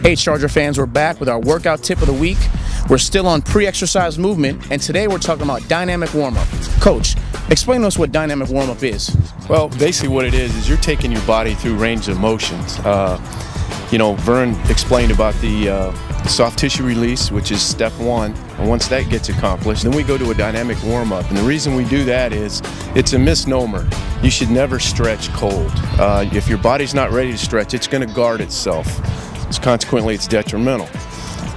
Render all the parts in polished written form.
Hey Charger fans, we're back with our workout tip of the week. We're still on pre-exercise movement, and today we're talking about dynamic warm-up. Coach, explain to us what dynamic warm-up is. Well, basically what it is you're taking your body through range of motions. Vern explained about the soft tissue release, which is step one. And once that gets accomplished, then we go to a dynamic warm-up. And the reason we do that is it's a misnomer. You should never stretch cold. If your body's not ready to stretch, it's going to guard itself. So consequently, it's detrimental.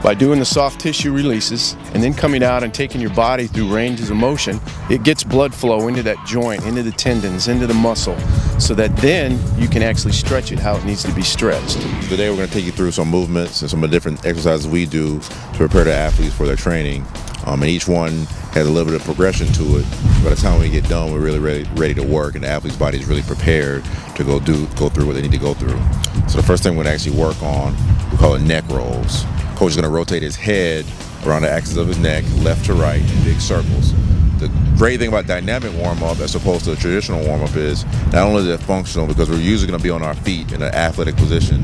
By doing the soft tissue releases and then coming out and taking your body through ranges of motion, it gets blood flow into that joint, into the tendons, into the muscle, so that then you can actually stretch it how it needs to be stretched. Today we're going to take you through some movements and some of the different exercises we do to prepare the athletes for their training. And each one has a little bit of progression to it. By the time we get done, we're really ready to work, and the athlete's body is really prepared to go through what they need to go through. So the first thing we're going to actually work on, we call it neck rolls. Coach is going to rotate his head around the axis of his neck, left to right, in big circles. The great thing about dynamic warm-up as opposed to a traditional warm-up is not only is it functional because we're usually going to be on our feet in an athletic position,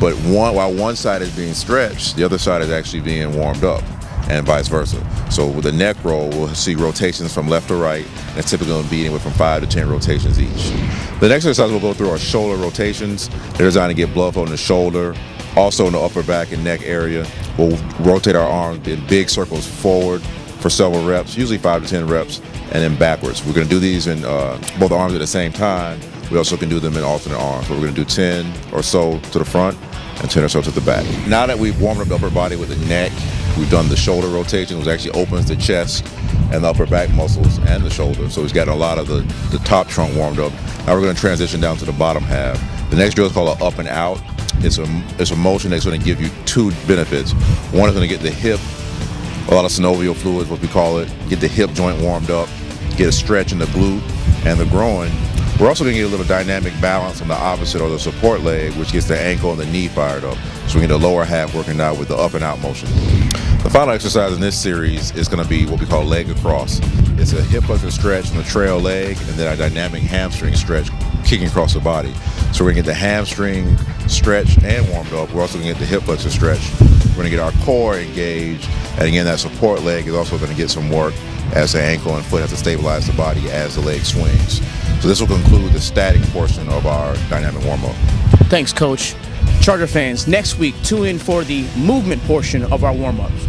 but while one side is being stretched, the other side is actually being warmed up, and vice versa. So with the neck roll, we'll see rotations from left to right, and it's typically going to be anywhere from 5 to 10 rotations each. The next exercise we'll go through are shoulder rotations. They're designed to get blood flow in the shoulder. Also in the upper back and neck area, we'll rotate our arms in big circles forward for several reps, usually 5 to 10 reps, and then backwards. We're going to do these in both arms at the same time. We also can do them in alternate arms. We're going to do 10 or so to the front and 10 or so to the back. Now that we've warmed up the upper body with the neck, we've done the shoulder rotation, which actually opens the chest and the upper back muscles and the shoulder. So we've got a lot of the top trunk warmed up. Now we're going to transition down to the bottom half. The next drill is called an up and out. It's a motion that's going to give you two benefits. One is going to get the hip, a lot of synovial fluids, what we call it, get the hip joint warmed up, get a stretch in the glute and the groin. We're also going to get a little dynamic balance on the opposite or the support leg, which gets the ankle and the knee fired up. So we get the lower half working out with the up and out motion. The final exercise in this series is going to be what we call leg across. It's a hip flexor stretch on the trail leg and then a dynamic hamstring stretch kicking across the body. So we're going to get the hamstring stretch and warmed up. We're also going to get the hip flexor stretch. We're going to get our core engaged. And again, that support leg is also going to get some work as the ankle and foot has to stabilize the body as the leg swings. So this will conclude the static portion of our dynamic warm-up. Thanks, Coach. Charger fans, next week, tune in for the movement portion of our warm-ups.